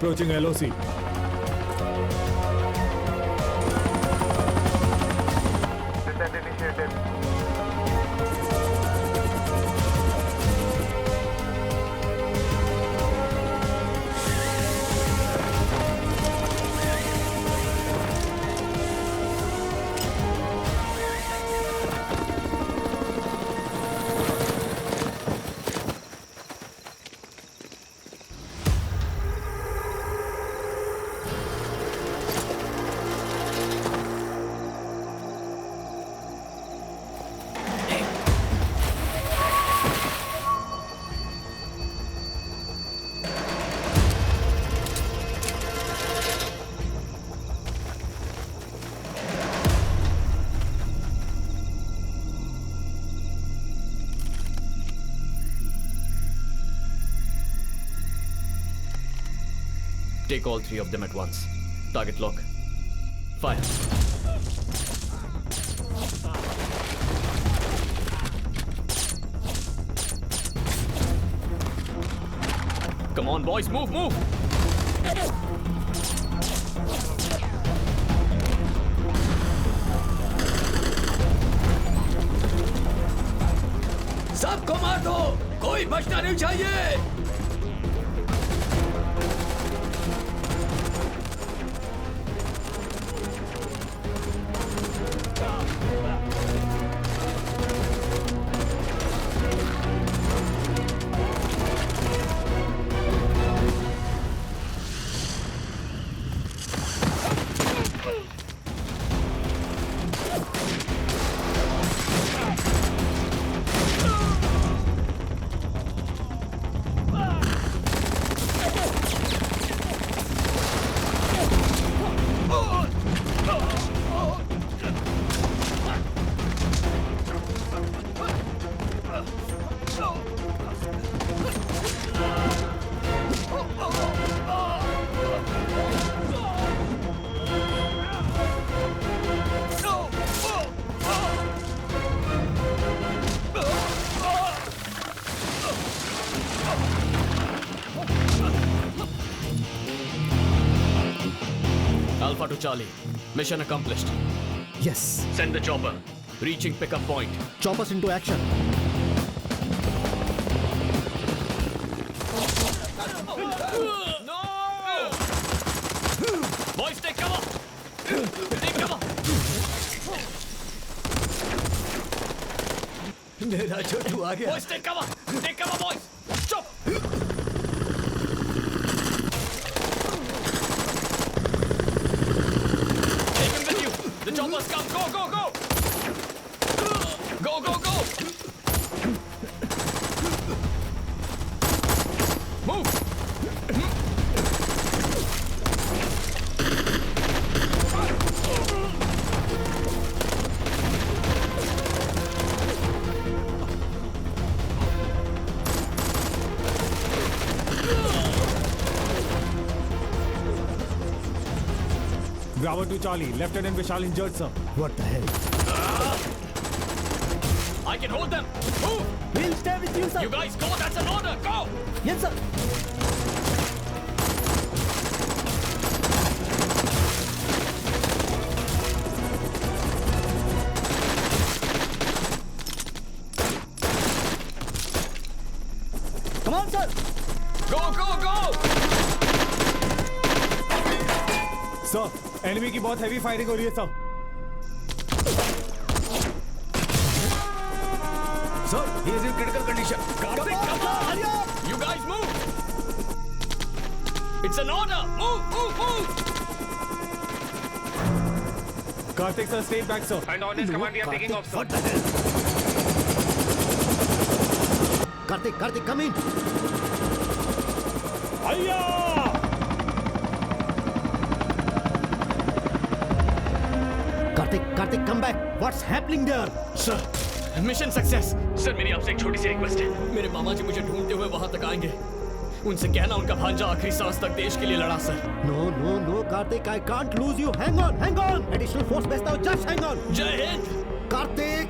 approaching LOC. Descent initiated. Take all three of them at once. Target lock. Fire. Come on, boys, move, move! सबको मार दो, कोई बचना नहीं चाहिए। Alpha to Charlie. Mission accomplished. Yes. Send the chopper. Reaching pickup point. Choppers into action. No! Boys, take cover! Take cover! मेरा छोटू आ गया। Boys, take cover! Take cover, boys! Chop! Take him with you! The choppers come! Go, go, go! Go, go, go! Move! Bravo to Charlie. Lieutenant Vishal injured, sir. What the hell? I can hold them! Move! We'll stay with you, sir. You guys go! That's an order! Go! Yes, sir. Come on, sir. Go, go, go! Sir, enemy की बहुत heavy firing हो रही है, sir. Sir, he is in critical condition. Karthik, come on! You guys move! It's an order! Move, move, move! Karthik, sir, stay back, sir. And on his command, we are taking off, sir. What the hell? Karthik, come in. Karthik, come back. What's happening there? Sir, mission success. Sir, मेरी आपसे एक छोटी सी request है. मेरे मामा जी मुझे ढूंढते हुए वहां तक आएंगे. उनसे कहना उनका भांजा आखिरी सांस तक देश के लिए लड़ा, sir. No, Karthik, I can't lose you. Hang on. Additional force भेजता हूँ. Just hang on. जय हिंद. Karthik.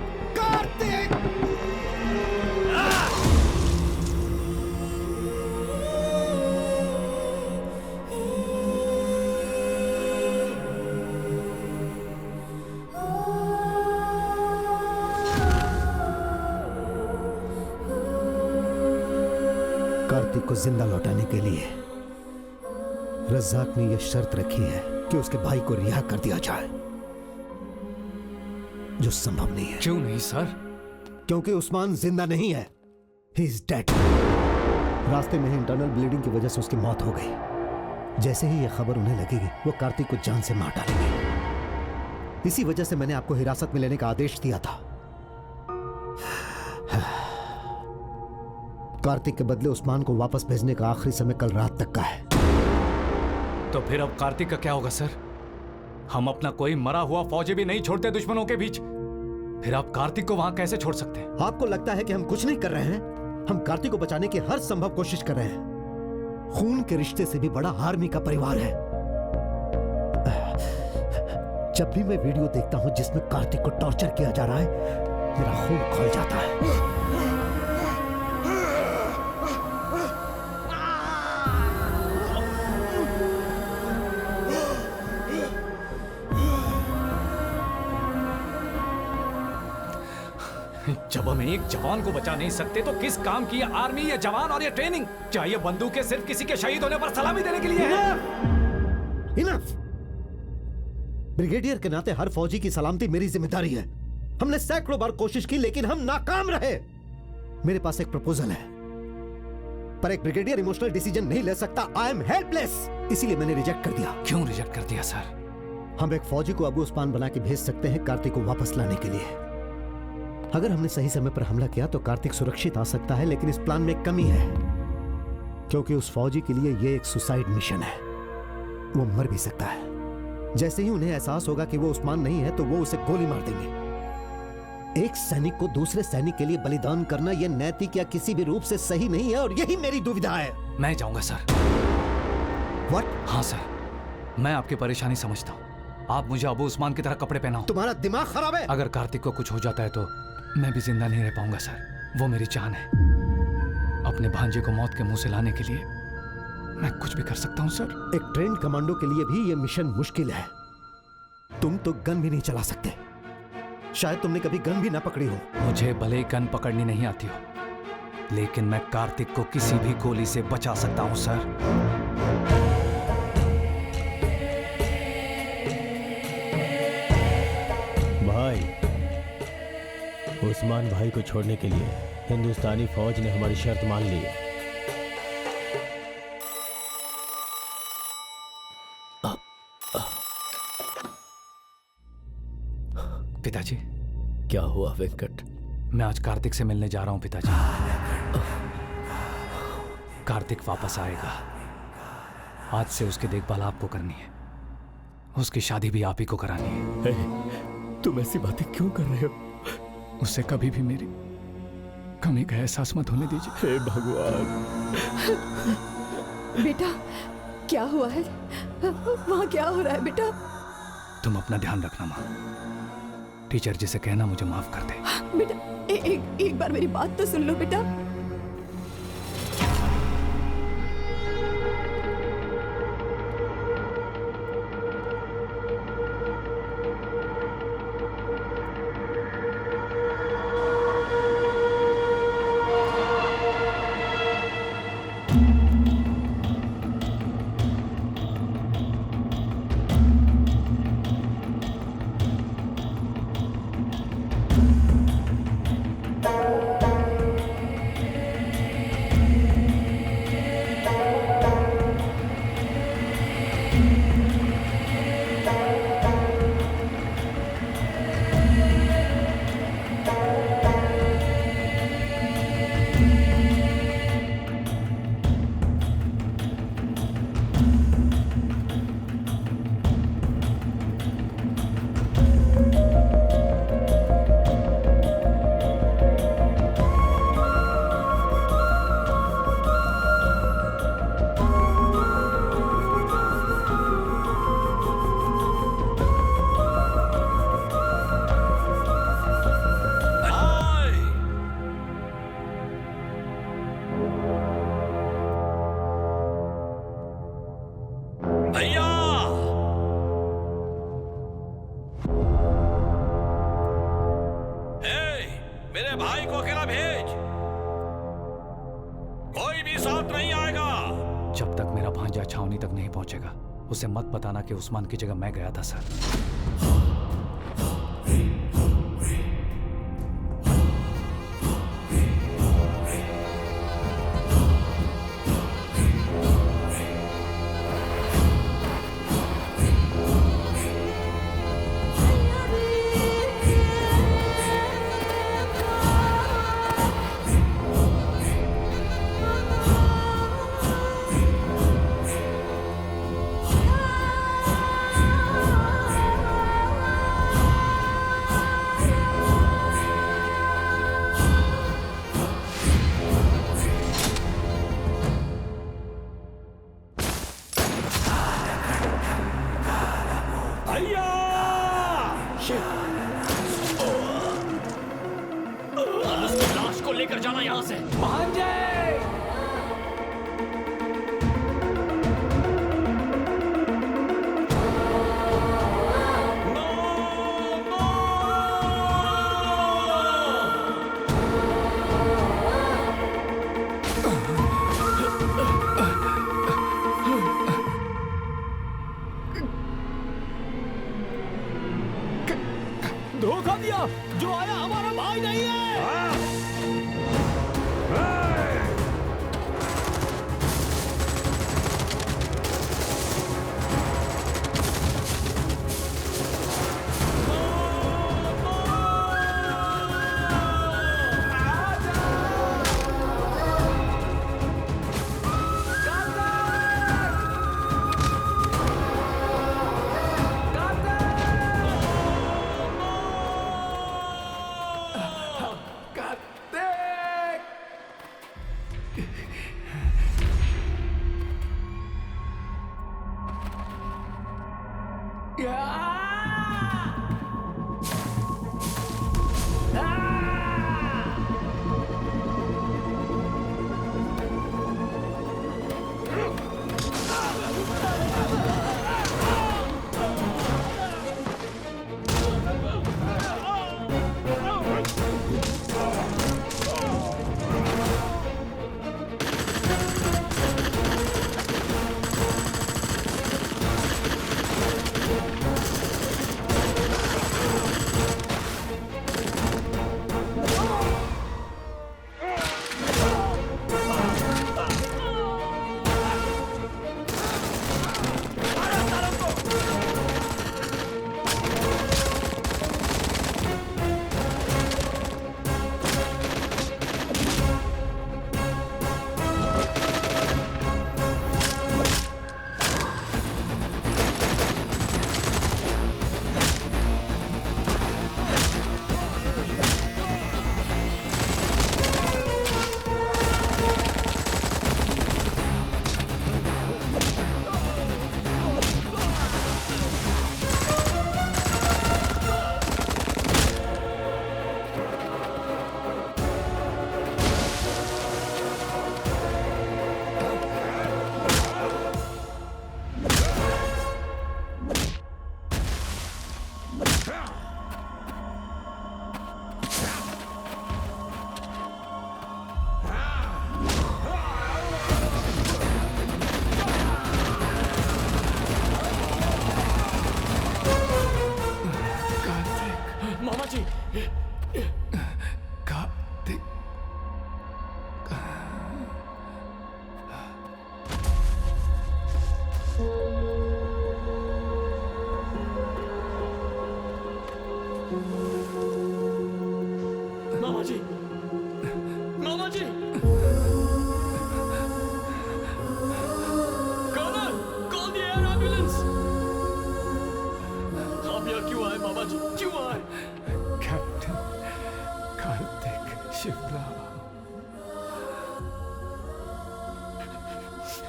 को जिंदा लौटाने के लिए रज्जाक ने यह शर्त रखी है कि उसके भाई को रिहा कर दिया जाए, जो संभव नहीं है। क्यों नहीं सर? क्योंकि उस्मान जिंदा नहीं है, ही इज डेड। रास्ते में ही इंटरनल ब्लीडिंग की वजह से उसकी मौत हो गई। जैसे ही यह खबर उन्हें लगेगी वो कार्तिक को जान से मार डालेंगे। इसी वजह से मैंने आपको हिरासत में लेने का आदेश दिया था। कार्तिक के बदले उस्मान को वापस भेजने का आखिरी समय कल रात तक का है। तो फिर अब कार्तिक का क्या होगा सर? हम अपना कोई मरा हुआ फौजी भी नहीं छोड़ते दुश्मनों के बीच। फिर आप कार्तिक को वहां कैसे छोड़ सकते हैं? आपको लगता है कि हम कुछ नहीं कर रहे हैं? हम कार्तिक को बचाने की हर संभव कोशिश कर रहे हैं। खून के रिश्ते से भी बड़ा आर्मी का परिवार है। जब भी मैं वीडियो देखता हूं जिसमें कार्तिक को टॉर्चर किया जा रहा है, मेरा खून खौल जाता है। जब हम एक जवान को बचा नहीं सकते तो किस काम की ये आर्मी, ये जवान और ये ट्रेनिंग? क्या ये बंदूकें सिर्फ किसी के शहीद होने पर सलामी देने के लिए है? इनफ! ब्रिगेडियर के नाते हर फौजी की सलामती मेरी जिम्मेदारी है। हमने सैकड़ों बार कोशिश की लेकिन हम नाकाम रहे। मेरे पास एक प्रपोजल है, पर एक ब्रिगेडियर इमोशनल डिसीजन नहीं ले सकता। आई एम हेल्पलेस, इसीलिए मैंने रिजेक्ट कर दिया। क्यों रिजेक्ट कर दिया सर? हम एक फौजी को अबू उस्मान बना के भेज सकते हैं कार्तिक को वापस लाने के लिए। अगर हमने सही समय पर हमला किया तो कार्तिक सुरक्षित आ सकता है, लेकिन इस प्लान में एक कमी है, क्योंकि उस फौजी के लिए यह एक सुसाइड मिशन है। वो मर भी सकता है। जैसे ही उन्हें एहसास होगा कि वो उस्मान नहीं है तो वो उसे गोली मार देंगे। एक सैनिक को दूसरे सैनिक के लिए बलिदान करना यह नैतिक या किसी भी रूप से सही नहीं है, और यही मेरी दुविधा है। मैं जाऊंगा सर। व्हाट? हाँ सर, मैं आपकी परेशानी समझता हूँ। आप मुझे अबू उस्मान की तरह कपड़े पहनाओ। तुम्हारा दिमाग खराब है। अगर कार्तिक को कुछ हो जाता है तो मैं भी जिंदा नहीं रह पाऊंगा सर। वो मेरी जान है। अपने भांजे को मौत के मुंह से लाने के लिए मैं कुछ भी कर सकता हूं सर। एक ट्रेंड कमांडो के लिए भी यह मिशन मुश्किल है। तुम तो गन भी नहीं चला सकते। शायद तुमने कभी गन भी ना पकड़ी हो। मुझे भले ही गन पकड़नी नहीं आती हो, लेकिन मैं कार्तिक को किसी भी गोली से बचा सकता हूं सर। भाई, उस्मान भाई को छोड़ने के लिए हिंदुस्तानी फौज ने हमारी शर्त मान ली है। पिताजी। क्या हुआ वेंकट? मैं आज कार्तिक से मिलने जा रहा हूं पिताजी। कार्तिक वापस आएगा। आज से उसकी देखभाल आपको करनी है। उसकी शादी भी आप ही को करानी है। तुम ऐसी बातें क्यों कर रहे हो? उससे कभी भी मेरी कमी का एहसास मत होने दीजिए। हे भगवान। बेटा, क्या हुआ है? वहाँ क्या हो रहा है बेटा? तुम अपना ध्यान रखना माँ। टीचर जी से कहना मुझे माफ कर दे। बेटा, एक बार मेरी बात तो सुन लो बेटा। मेरे भाई को अकेला भेज। कोई भी साथ नहीं आए। पहुंचेगा। उसे मत बताना कि उस्मान की जगह मैं गया था सर। उसकी लाश को लेकर जाना यहाँ से। धोखा दिया, जो आया हमारा भाई नहीं है।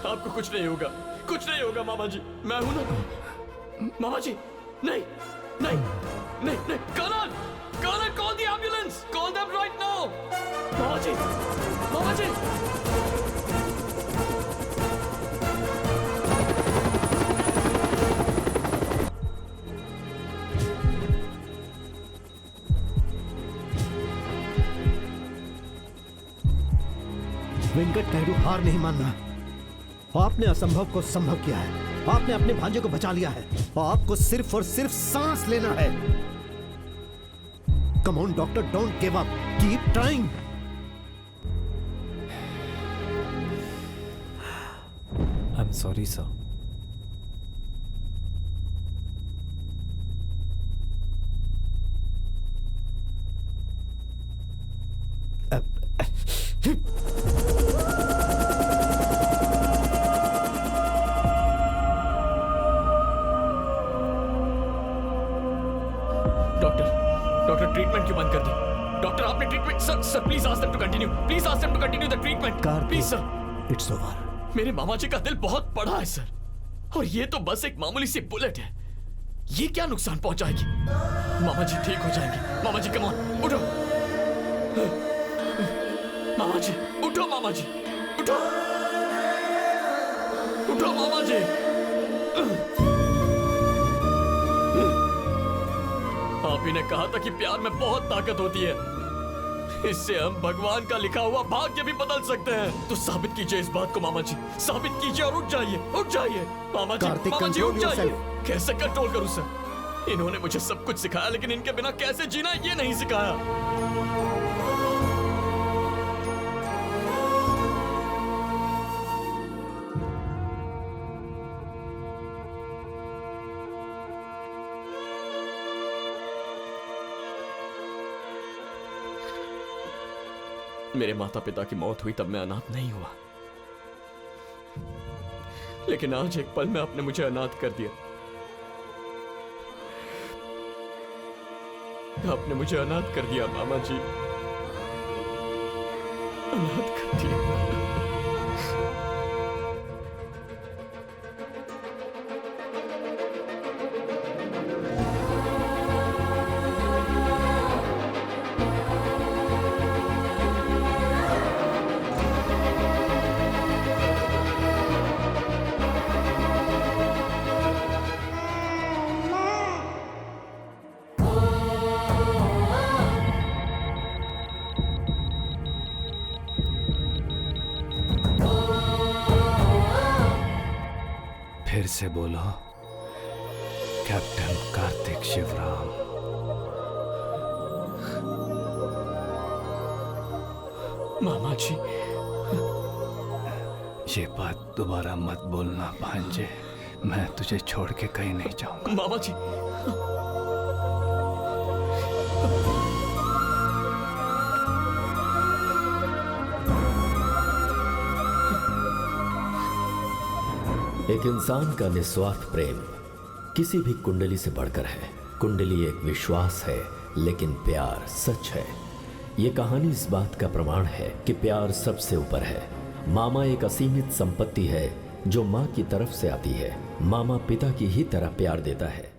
आपको कुछ नहीं होगा, कुछ नहीं होगा मामा जी, मैं हूं ना। मामा जी नहीं नहीं नहीं नहीं, colonel colonel, call the ambulance, call them right now. मामा जी, मामा जी। वेंकट नायडू, हार नहीं मानना। आपने असंभव को संभव किया है। आपने अपने भांजे को बचा लिया है और आपको सिर्फ और सिर्फ सांस लेना है। Come on doctor, don't give up, keep trying. I am sorry sir. Doctor treatment क्यों बंद कर दी? डॉक्टर आपने treatment sir please ask them to continue, please ask them to continue the treatment please sir. It's over. मेरे मामा जी का दिल बहुत बड़ा है सर, और ये तो बस एक मामूली सी बुलेट है, ये क्या नुकसान पहुंचाएगी? मामा जी ठीक हो जाएंगे। मामा जी कम ऑन, उठो। मामा जी उठो, मामा जी उठो, उठो मामा जी। आप ही ने कहा था कि प्यार में बहुत ताकत होती है, इससे हम भगवान का लिखा हुआ भाग्य भी बदल सकते हैं। तो साबित कीजिए इस बात को मामा जी, साबित कीजिए और उठ जाइए, उठ जाइए मामा जी, मामा जी उठ जाइए। कैसे कंट्रोल करूं सर? इन्होंने मुझे सब कुछ सिखाया, लेकिन इनके बिना कैसे जीना ये नहीं सिखाया। मेरे माता पिता की मौत हुई तब मैं अनाथ नहीं हुआ, लेकिन आज एक पल में आपने मुझे अनाथ कर दिया। आपने मुझे अनाथ कर दिया मामा जी, अनाथ कर दिया। फिर से बोलो, कैप्टन कार्तिक शिवराम। मामा जी ये बात दोबारा मत बोलना भांजे, मैं तुझे छोड़ के कहीं नहीं जाऊंगा। मामा जी एक इंसान का निस्वार्थ प्रेम किसी भी कुंडली से बढ़कर है। कुंडली एक विश्वास है, लेकिन प्यार सच है। ये कहानी इस बात का प्रमाण है कि प्यार सबसे ऊपर है। मामा एक असीमित संपत्ति है जो माँ की तरफ से आती है। मामा पिता की ही तरह प्यार देता है।